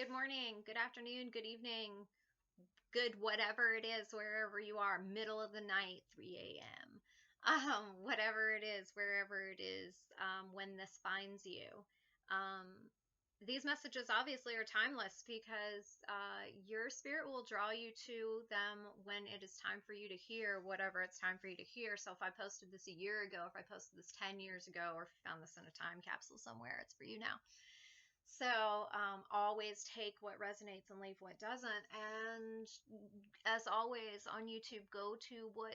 good morning, good afternoon, good evening, good whatever it is, wherever you are, middle of the night, 3 a.m., whatever it is, wherever it is, when this finds you. Um, these messages obviously are timeless because your spirit will draw you to them when it is time for you to hear whatever it's time for you to hear. So if I posted this a year ago, if I posted this 10 years ago, or if you found this in a time capsule somewhere, it's for you now. So always take what resonates and leave what doesn't. And as always on YouTube, go to what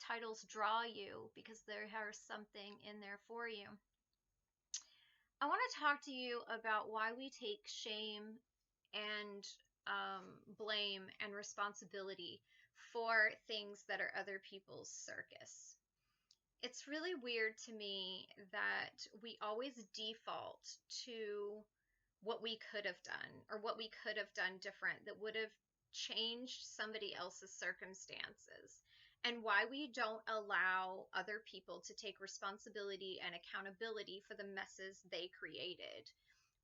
titles draw you because there are something in there for you. I want to talk to you about why we take shame and blame and responsibility for things that are other people's circus. It's really weird to me that we always default to what we could have done or what we could have done different that would have changed somebody else's circumstances, and why we don't allow other people to take responsibility and accountability for the messes they created.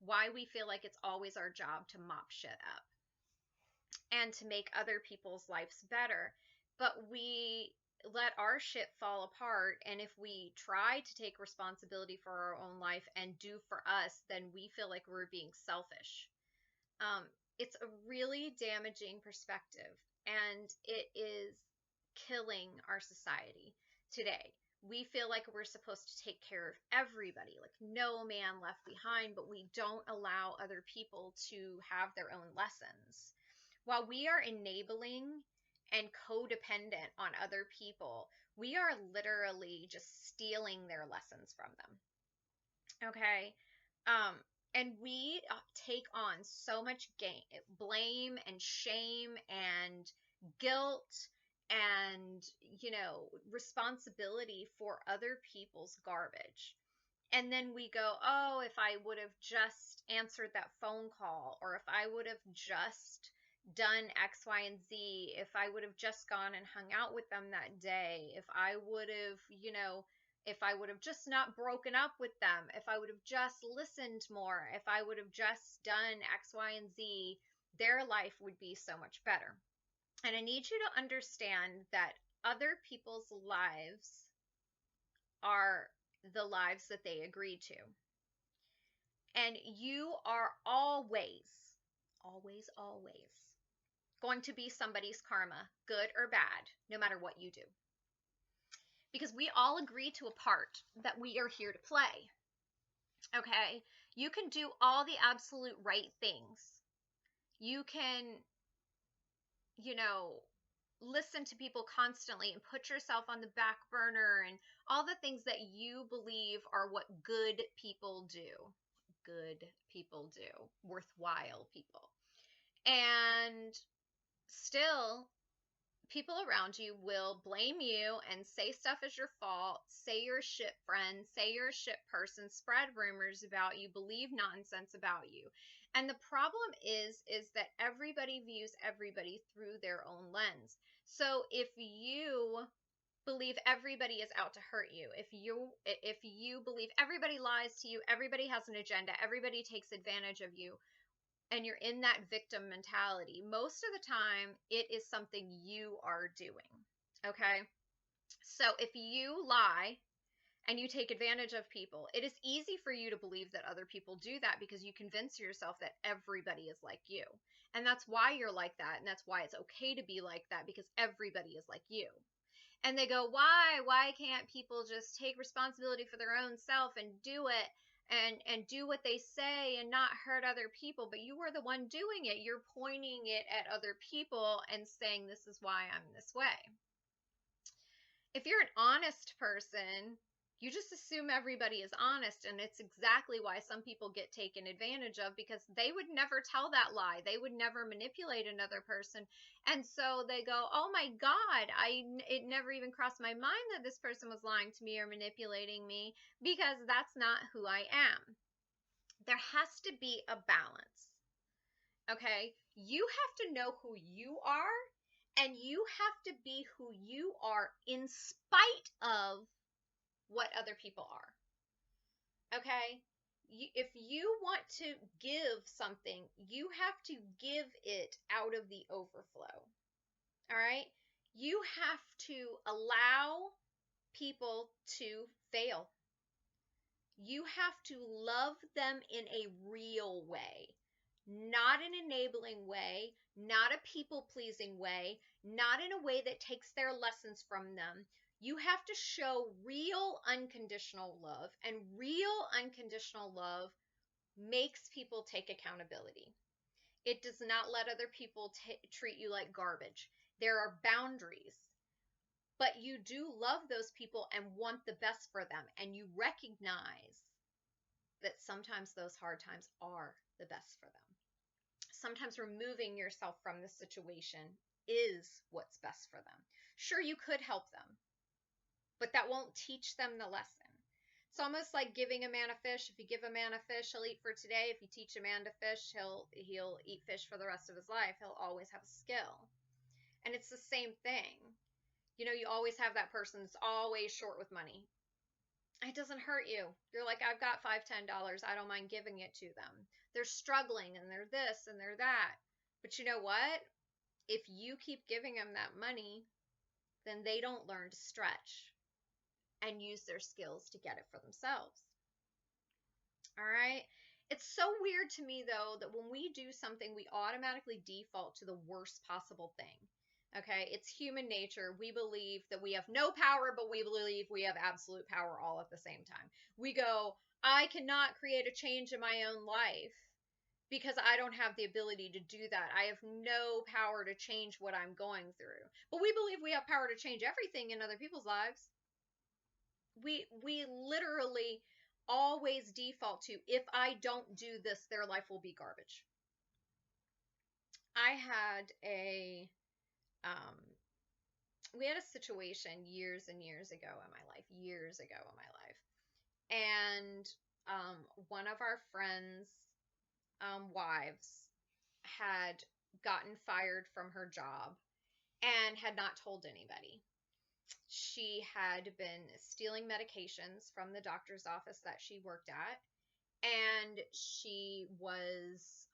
Why we feel like it's always our job to mop shit up and to make other people's lives better. But we let our shit fall apart. And if we try to take responsibility for our own life and do for us, then we feel like we're being selfish. Um, it's a really damaging perspective, and it is killing our society today. We feel like we're supposed to take care of everybody, like no man left behind, but we don't allow other people to have their own lessons. While we are enabling and codependent on other people, we are literally just stealing their lessons from them. Okay. Um, and we take on so much blame and shame and guilt and, responsibility for other people's garbage. And then we go, oh, if I would have just answered that phone call, or if I would have just done X, Y, and Z, if I would have just gone and hung out with them that day, if I would have, if I would have just not broken up with them, if I would have just listened more, if I would have just done X, Y, and Z, their life would be so much better. And I need you to understand that other people's lives are the lives that they agreed to. And you are always going to be somebody's karma, good or bad, no matter what you do. Because we all agree to a part that we are here to play. Okay? You can do all the absolute right things. You can, you know, listen to people constantly and put yourself on the back burner and all the things that you believe are what good people do. Good people do. Worthwhile people. And still, people around you will blame you and say stuff is your fault, say you're a shit friend, say you're a shit person, spread rumors about you, believe nonsense about you. And the problem is that everybody views everybody through their own lens. So if you believe everybody is out to hurt you, if you believe everybody lies to you, everybody has an agenda, everybody takes advantage of you, and you're in that victim mentality, most of the time it is something you are doing. Okay? So if you lie and you take advantage of people, it is easy for you to believe that other people do that because you convince yourself that everybody is like you. And that's why you're like that. And that's why it's okay to be like that, because everybody is like you. And they go, why can't people just take responsibility for their own self and do it and do what they say and not hurt other people? But you are the one doing it. You're pointing it at other people and saying, this is why I'm this way. If you're an honest person, you just assume everybody is honest, and it's exactly why some people get taken advantage of, because they would never tell that lie. They would never manipulate another person. And so they go, oh my God, it never even crossed my mind that this person was lying to me or manipulating me, because that's not who I am. There has to be a balance. Okay? You have to know who you are, and you have to be who you are in spite of what other people are. Okay? if you want to give something, you have to give it out of the overflow. All right? You have to allow people to fail. You have to love them in a real way, not an enabling way, not a people pleasing way, not in a way that takes their lessons from them. You have to show real unconditional love, and real unconditional love makes people take accountability. It does not let other people treat you like garbage. There are boundaries, but you do love those people and want the best for them, and you recognize that sometimes those hard times are the best for them. Sometimes removing yourself from the situation is what's best for them. Sure, you could help them, but that won't teach them the lesson. It's almost like giving a man a fish. If you give a man a fish, he'll eat for today. If you teach a man to fish, he'll eat fish for the rest of his life. He'll always have a skill. And it's the same thing. You know, you always have that person that's always short with money. It doesn't hurt you. You're like, I've got $5, $10. I don't mind giving it to them. They're struggling and they're this and they're that. But you know what? If you keep giving them that money, then they don't learn to stretch and use their skills to get it for themselves. All right? It's so weird to me, though, that when we do something, we automatically default to the worst possible thing. Okay? It's human nature. We believe that we have no power, but we believe we have absolute power all at the same time. We go, I cannot create a change in my own life because I don't have the ability to do that. I have no power to change what I'm going through. But we believe we have power to change everything in other people's lives. We literally always default to, if I don't do this, their life will be garbage. I had we had a situation years and years ago in my life, and one of our friends' wives had gotten fired from her job and had not told anybody. She had been stealing medications from the doctor's office that she worked at, and she was,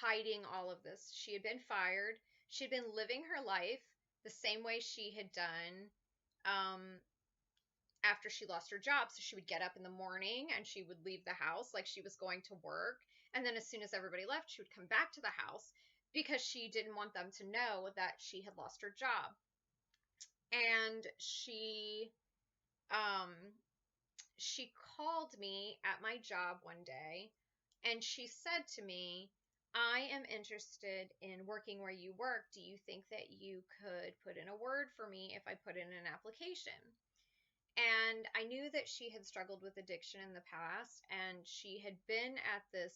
hiding all of this. She had been fired. She'd been living her life the same way she had done after she lost her job. So she would get up in the morning and she would leave the house like she was going to work. And then as soon as everybody left, she would come back to the house because she didn't want them to know that she had lost her job. And she called me at my job one day and she said to me, I am interested in working where you work. Do you think that you could put in a word for me if I put in an application? And I knew that she had struggled with addiction in the past, and she had been at this,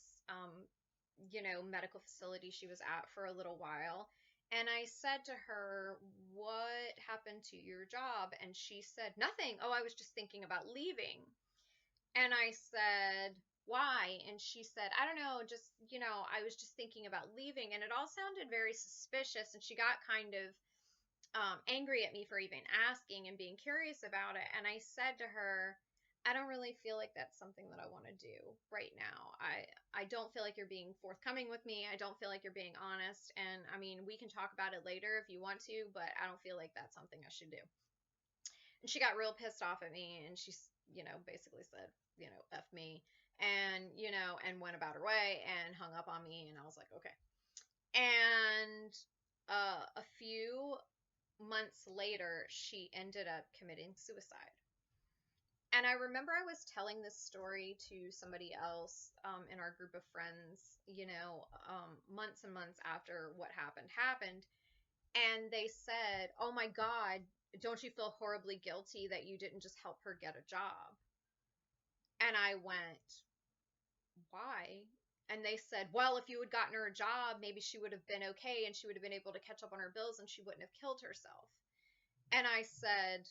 medical facility she was at for a little while. And I said to her, what happened to your job? And she said, nothing. Oh, I was just thinking about leaving. And I said, why? And she said, I don't know, just, I was just thinking about leaving. And it all sounded very suspicious. And she got kind of angry at me for even asking and being curious about it. And I said to her, I don't really feel like that's something that I want to do right now. I don't feel like you're being forthcoming with me. I don't feel like you're being honest. And I mean, we can talk about it later if you want to, but I don't feel like that's something I should do. And she got real pissed off at me, and she, basically said, F me, and, and went about her way and hung up on me. And I was like, okay. And a few months later, she ended up committing suicide. And I remember I was telling this story to somebody else in our group of friends, months and months after what happened. And they said, oh my God, don't you feel horribly guilty that you didn't just help her get a job? And I went, why? And they said, well, if you had gotten her a job, maybe she would have been okay and she would have been able to catch up on her bills and she wouldn't have killed herself. And I said,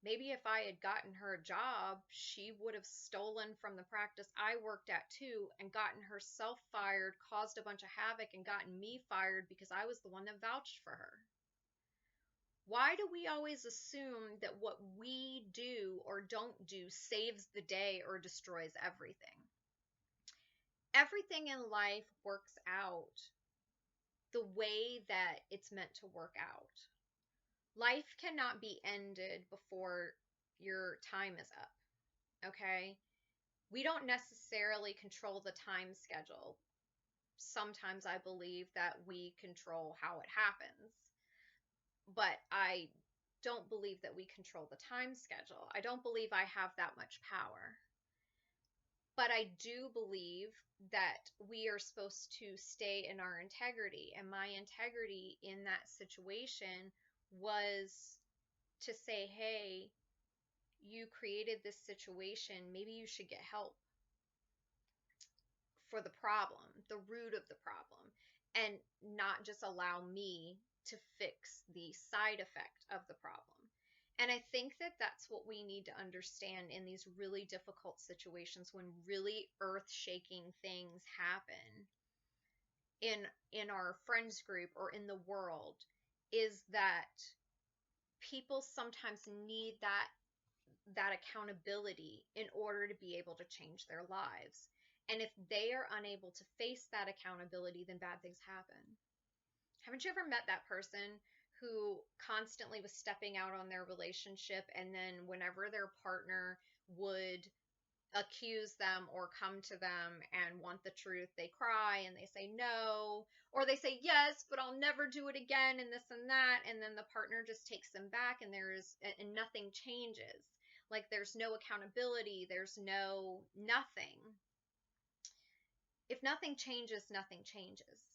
maybe if I had gotten her a job, she would have stolen from the practice I worked at too and gotten herself fired, caused a bunch of havoc, and gotten me fired because I was the one that vouched for her. Why do we always assume that what we do or don't do saves the day or destroys everything? Everything in life works out the way that it's meant to work out. Life cannot be ended before your time is up, okay? We don't necessarily control the time schedule. Sometimes I believe that we control how it happens, but I don't believe that we control the time schedule. I don't believe I have that much power. But I do believe that we are supposed to stay in our integrity. And my integrity in that situation was to say, hey, you created this situation. Maybe you should get help for the problem, the root of the problem, and not just allow me to fix the side effect of the problem. And I think that that's what we need to understand in these really difficult situations when really earth-shaking things happen in our friends group or in the world, is that people sometimes need that accountability in order to be able to change their lives. And if they are unable to face that accountability, then bad things happen. Haven't you ever met that person who constantly was stepping out on their relationship, and then whenever their partner would accuse them or come to them and want the truth, they cry and they say no, or they say yes, but I'll never do it again, and this and that, and then the partner just takes them back, and nothing changes. Like there's no accountability, there's no nothing. If nothing changes, nothing changes.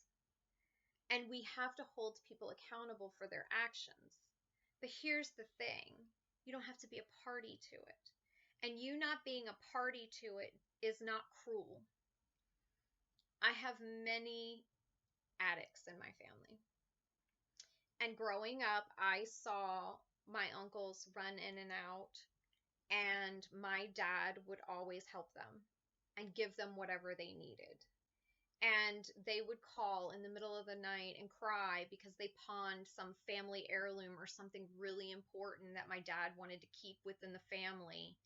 And we have to hold people accountable for their actions. But here's the thing, you don't have to be a party to it. And you not being a party to it is not cruel. I have many addicts in my family. And growing up, I saw my uncles run in and out, and my dad would always help them and give them whatever they needed. And they would call in the middle of the night and cry because they pawned some family heirloom or something really important that my dad wanted to keep within the family.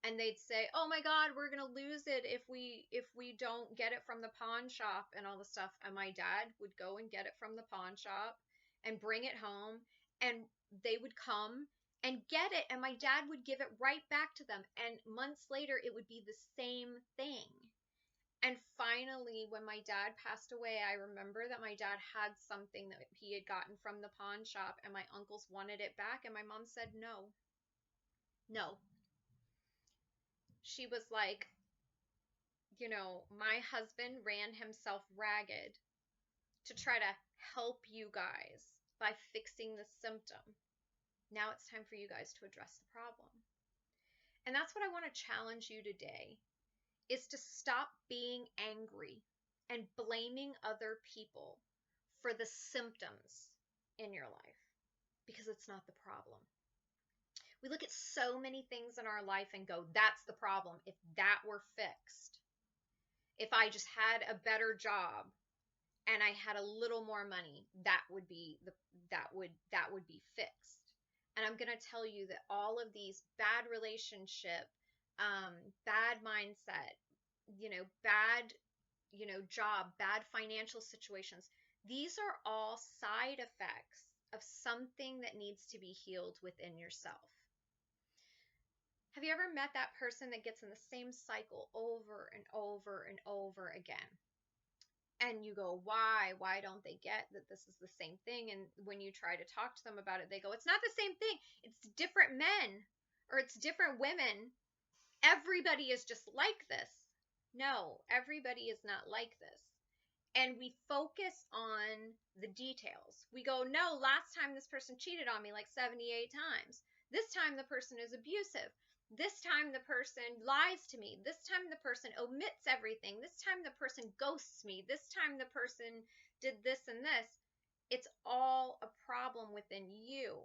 And they'd say, "Oh my God, we're gonna lose it if we don't get it from the pawn shop," and all the stuff. And my dad would go and get it from the pawn shop and bring it home, and they would come and get it, and my dad would give it right back to them. And months later, it would be the same thing. And finally, when my dad passed away, I remember that my dad had something that he had gotten from the pawn shop, and my uncles wanted it back, and my mom said no. No. She was like, my husband ran himself ragged to try to help you guys by fixing the symptom. Now it's time for you guys to address the problem. And that's what I want to challenge you today, is to stop being angry and blaming other people for the symptoms in your life, because it's not the problem. We look at so many things in our life and go, that's the problem. If that were fixed, if I just had a better job and I had a little more money, that would be fixed. And I'm going to tell you that all of these bad relationship, bad mindset, bad, job, bad financial situations, these are all side effects of something that needs to be healed within yourself. Have you ever met that person that gets in the same cycle over and over and over again? And you go, why? Why don't they get that this is the same thing? And when you try to talk to them about it, they go, it's not the same thing. It's different men, or it's different women. Everybody is just like this. No, everybody is not like this. And we focus on the details. We go, no, last time this person cheated on me like 78 times. This time the person is abusive. This time the person lies to me. This time the person omits everything. This time the person ghosts me. This time the person did this and this. It's all a problem within you.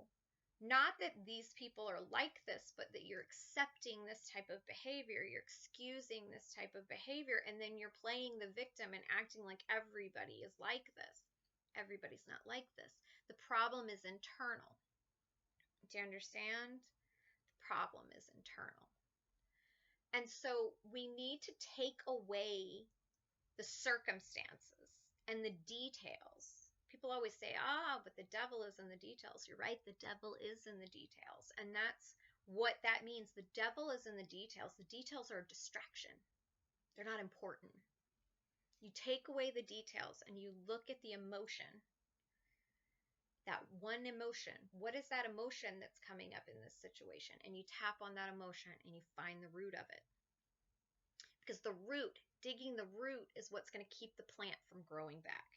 Not that these people are like this, but that you're accepting this type of behavior. You're excusing this type of behavior, and then you're playing the victim and acting like everybody is like this. Everybody's not like this. The problem is internal. Do you understand? The problem is internal. And so we need to take away the circumstances and the details. People always say, but the devil is in the details. You're right, the devil is in the details. And that's what that means. The devil is in the details. The details are a distraction, they're not important. You take away the details and you look at the emotion, that one emotion. What is that emotion that's coming up in this situation? And you tap on that emotion and you find the root of it. Because the root, digging the root, is what's going to keep the plant from growing back.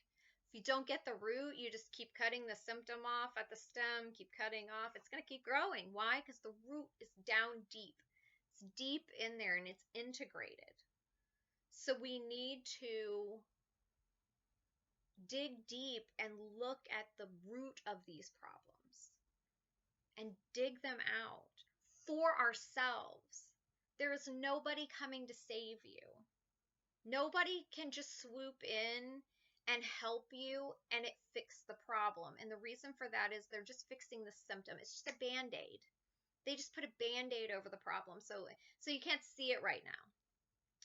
If you don't get the root, you just keep cutting the symptom off at the stem, keep cutting off, it's going to keep growing. Why? Because the root is down deep. It's deep in there and it's integrated. So we need to dig deep and look at the root of these problems and dig them out for ourselves. There is nobody coming to save you. Nobody can just swoop in and help you and it fix the problem. And the reason for that is they're just fixing the symptom. It's just a Band-Aid. They just put a Band-Aid over the problem. So you can't see it right now.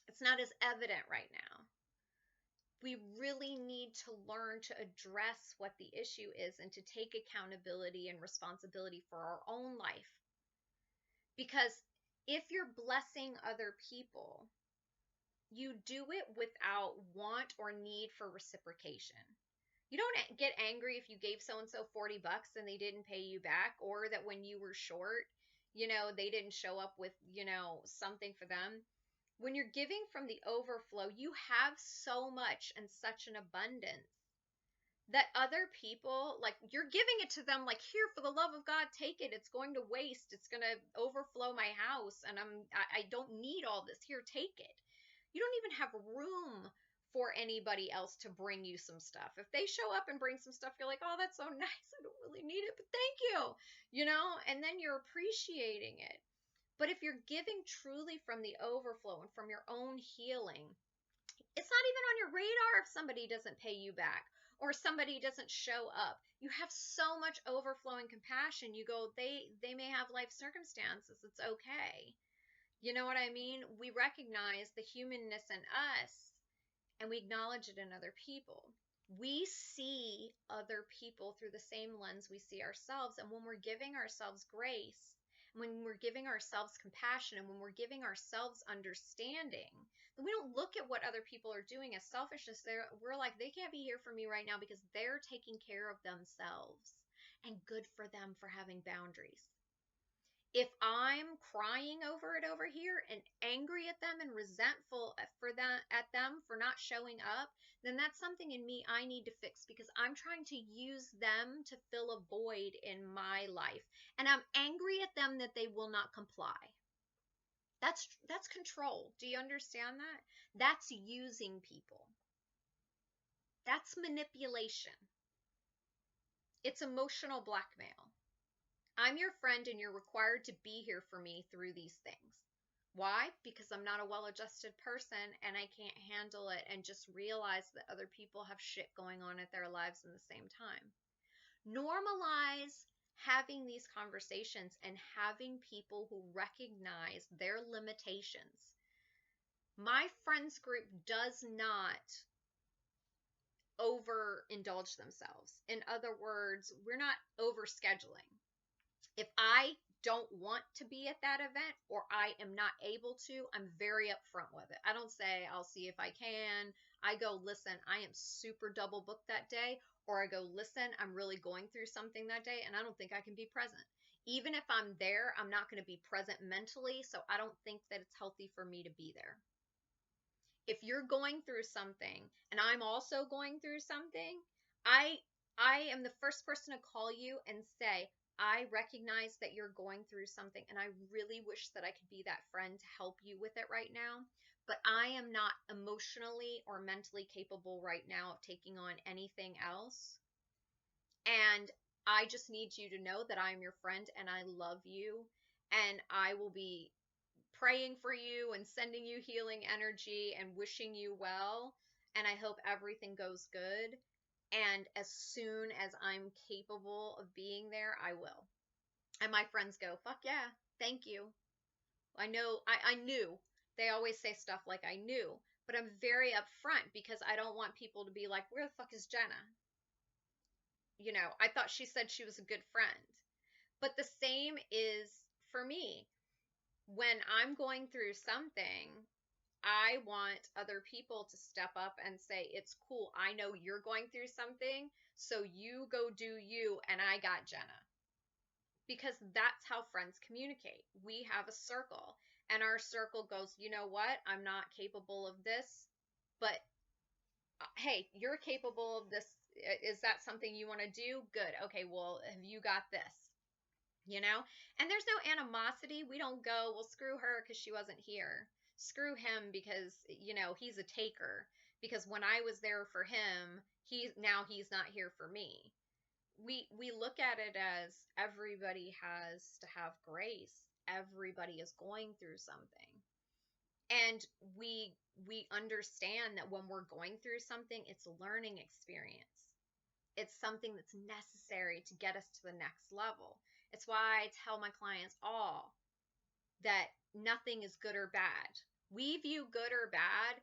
It's not as evident right now. We really need to learn to address what the issue is and to take accountability and responsibility for our own life. Because if you're blessing other people, you do it without want or need for reciprocation. You don't get angry if you gave so-and-so $40 and they didn't pay you back, or that when you were short, they didn't show up with, something for them. When you're giving from the overflow, you have so much and such an abundance that other people, like, you're giving it to them, like, here, for the love of God, take it. It's going to waste. It's going to overflow my house, and I don't need all this. Here, take it. You don't even have room for anybody else to bring you some stuff. If they show up and bring some stuff, you're like, oh, that's so nice. I don't really need it, but thank you, and then you're appreciating it. But if you're giving truly from the overflow and from your own healing, it's not even on your radar if somebody doesn't pay you back or somebody doesn't show up. You have so much overflowing compassion. You go, they may have life circumstances. It's okay. You know what I mean? We recognize the humanness in us and we acknowledge it in other people. We see other people through the same lens we see ourselves. And when we're giving ourselves grace, when we're giving ourselves compassion, and when we're giving ourselves understanding, then we don't look at what other people are doing as selfishness. We're like, they can't be here for me right now because they're taking care of themselves, and good for them for having boundaries. If I'm crying over it over here and angry at them and resentful at them for not showing up, then that's something in me I need to fix, because I'm trying to use them to fill a void in my life. And I'm angry at them that they will not comply. That's control. Do you understand that? That's using people. That's manipulation. It's emotional blackmail. I'm your friend and you're required to be here for me through these things. Why? Because I'm not a well-adjusted person and I can't handle it and just realize that other people have shit going on at their lives in the same time. Normalize having these conversations and having people who recognize their limitations. My friends group does not overindulge themselves. In other words, we're not overscheduling. If I don't want to be at that event or I am not able to, I'm very upfront with it. I don't say, I'll see if I can. I go, listen, I am super double booked that day. Or I go, listen, I'm really going through something that day and I don't think I can be present. Even if I'm there, I'm not going to be present mentally. So I don't think that it's healthy for me to be there. If you're going through something and I'm also going through something, I am the first person to call you and say, I recognize that you're going through something and I really wish that I could be that friend to help you with it right now, but I am not emotionally or mentally capable right now of taking on anything else. And I just need you to know that I'm your friend and I love you and I will be praying for you and sending you healing energy and wishing you well. And I hope everything goes good. And as soon as I'm capable of being there, I will. And my friends go, fuck yeah, thank you. I know, I knew. They always say stuff like I knew, but I'm very upfront because I don't want people to be like, where the fuck is Jenna? I thought she said she was a good friend. But the same is for me. When I'm going through something, I want other people to step up and say, it's cool. I know you're going through something, so you go do you, and I got Jenna. Because that's how friends communicate. We have a circle, and our circle goes, you know what? I'm not capable of this, but hey, you're capable of this. Is that something you want to do? Good. Okay, well, have you got this? And there's no animosity. We don't go, well, screw her because she wasn't here. Screw him because, he's a taker. Because when I was there for him, he's not here for me. We look at it as everybody has to have grace. Everybody is going through something. And we understand that when we're going through something, it's a learning experience. It's something that's necessary to get us to the next level. It's why I tell my clients all that nothing is good or bad. We view good or bad.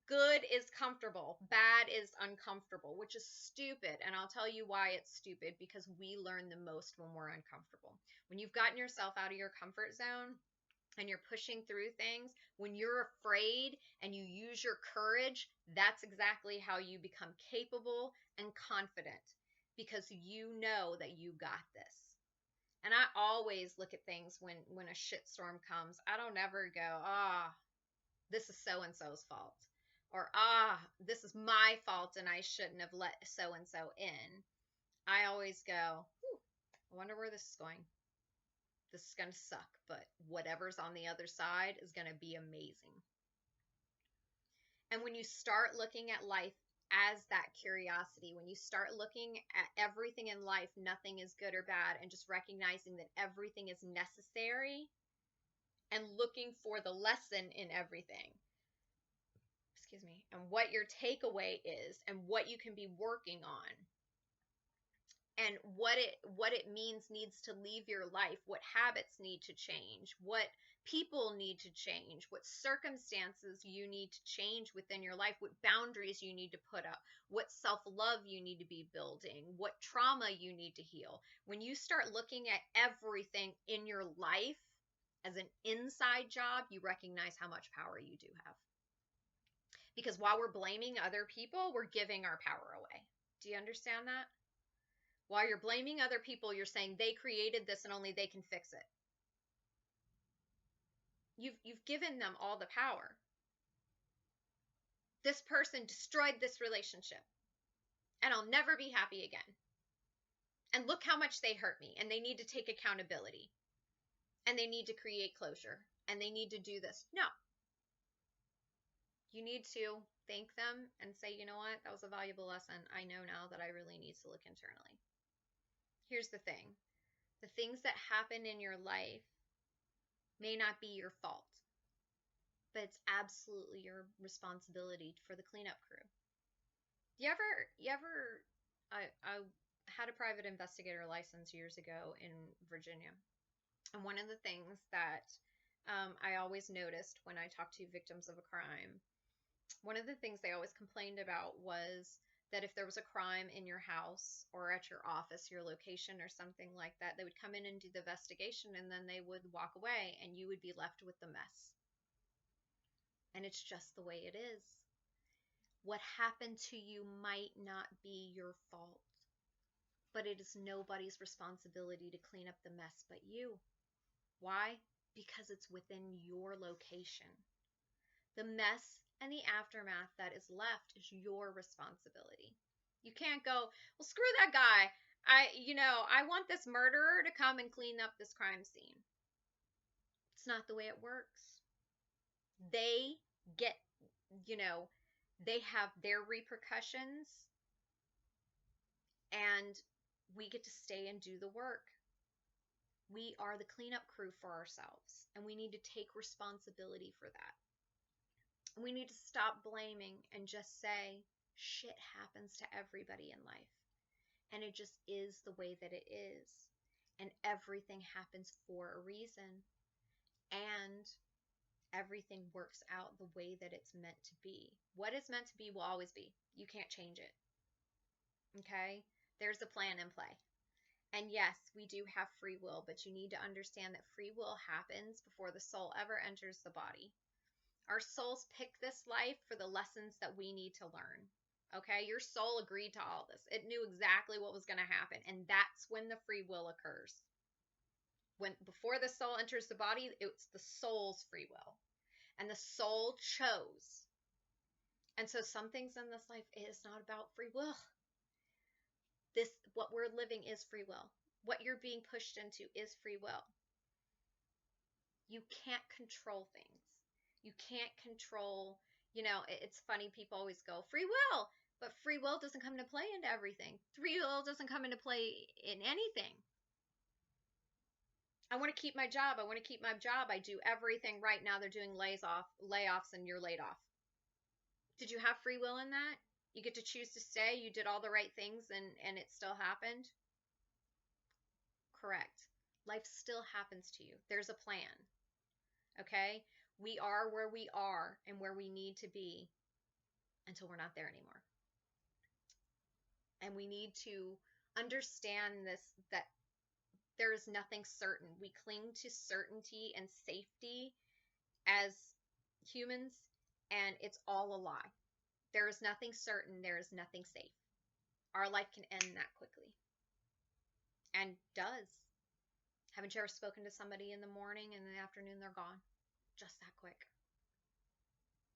Good is comfortable, bad is uncomfortable, which is stupid. And I'll tell you why it's stupid, because we learn the most when we're uncomfortable. When you've gotten yourself out of your comfort zone and you're pushing through things, when you're afraid and you use your courage, that's exactly how you become capable and confident, because you know that you got this. And I always look at things when a shitstorm comes. I don't ever go, this is so and so's fault, or this is my fault and I shouldn't have let so and so in. I always go, I wonder where this is going. This is going to suck, but whatever's on the other side is going to be amazing. And when you start looking at life as that curiosity, when you start looking at everything in life, nothing is good or bad, and just recognizing that everything is necessary and looking for the lesson in everything, excuse me, and what your takeaway is and what you can be working on, and what it means needs to leave your life, what habits need to change, what people need to change, what circumstances you need to change within your life, what boundaries you need to put up, what self-love you need to be building, what trauma you need to heal. When you start looking at everything in your life as an inside job, you recognize how much power you do have. Because while we're blaming other people, we're giving our power away. Do you understand that? While you're blaming other people, you're saying they created this and only they can fix it. You've given them all the power. This person destroyed this relationship, and I'll never be happy again. And look how much they hurt me, and they need to take accountability, and they need to create closure, and they need to do this. No. You need to thank them and say, you know what, that was a valuable lesson. I know now that I really need to look internally. Here's the thing. The things that happen in your life may not be your fault, but it's absolutely your responsibility for the cleanup crew. You ever, I had a private investigator license years ago in Virginia. And one of the things that I always noticed when I talked to victims of a crime, one of the things they always complained about was that if there was a crime in your house or at your office, your location or something like that, they would come in and do the investigation, and then they would walk away and you would be left with the mess. And it's just the way it is. What happened to you might not be your fault, but it is nobody's responsibility to clean up the mess but you. Why? Because it's within your location. The mess and the aftermath that is left is your responsibility. You can't go, well, screw that guy. I want this murderer to come and clean up this crime scene. It's not the way it works. They get, they have their repercussions, and we get to stay and do the work. We are the cleanup crew for ourselves, and we need to take responsibility for that. We need to stop blaming and just say, shit happens to everybody in life. And it just is the way that it is. And everything happens for a reason. And everything works out the way that it's meant to be. What is meant to be will always be. You can't change it. Okay? There's a plan in play. And yes, we do have free will, but you need to understand that free will happens before the soul ever enters the body. Our souls pick this life for the lessons that we need to learn. Okay? Your soul agreed to all this. It knew exactly what was going to happen, and that's when the free will occurs. When before the soul enters the body, it's the soul's free will. And the soul chose. And so some things in this life is not about free will. What we're living is free will. What you're being pushed into is free will. You can't control things. You can't control, it's funny, people always go, free will, but free will doesn't come into play into everything. Free will doesn't come into play in anything. I want to keep my job. I want to keep my job. I do everything right now. They're doing layoffs, and you're laid off. Did you have free will in that? You get to choose to stay. You did all the right things and it still happened? Correct. Life still happens to you. There's a plan. Okay? We are where we are and where we need to be until we're not there anymore. And we need to understand this, that there is nothing certain. We cling to certainty and safety as humans, and it's all a lie. There is nothing certain. There is nothing safe. Our life can end that quickly. And does. Haven't you ever spoken to somebody in the morning and in the afternoon they're gone? Just that quick.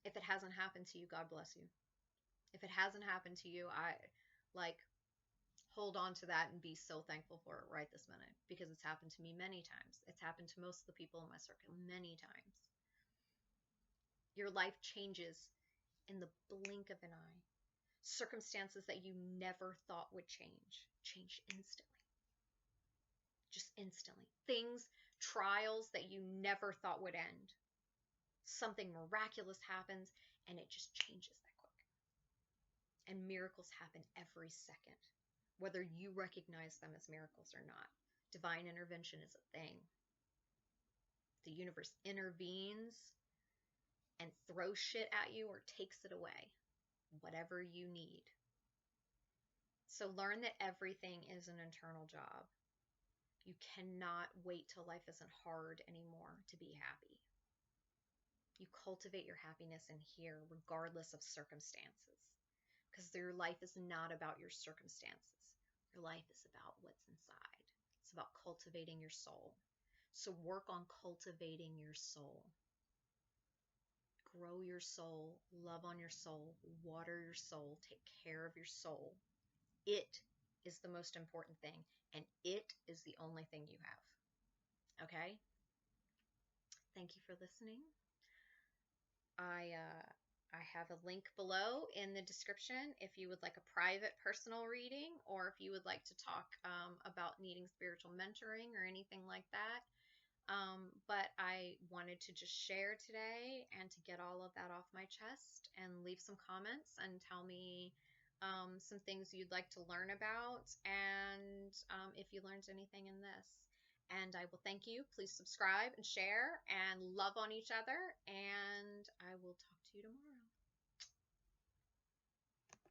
If it hasn't happened to you, God bless you. If it hasn't happened to you, hold on to that and be so thankful for it right this minute, because it's happened to me many times. It's happened to most of the people in my circle many times. Your life changes in the blink of an eye. Circumstances that you never thought would change instantly. Just instantly. Things, trials that you never thought would end. Something miraculous happens and it just changes that quick. And miracles happen every second, whether you recognize them as miracles or not. Divine intervention is a thing. The universe intervenes and throws shit at you or takes it away, whatever you need. So learn that everything is an internal job. You cannot wait till life isn't hard anymore to be happy. You cultivate your happiness in here, regardless of circumstances. Because your life is not about your circumstances. Your life is about what's inside. It's about cultivating your soul. So work on cultivating your soul. Grow your soul, love on your soul, water your soul, take care of your soul. It is the most important thing, and it is the only thing you have. Okay? Thank you for listening. I have a link below in the description if you would like a private personal reading, or if you would like to talk about needing spiritual mentoring or anything like that. But I wanted to just share today and to get all of that off my chest and leave some comments and tell me some things you'd like to learn about, and if you learned anything in this. And I will thank you. Please subscribe and share and love on each other, and I will talk to you tomorrow.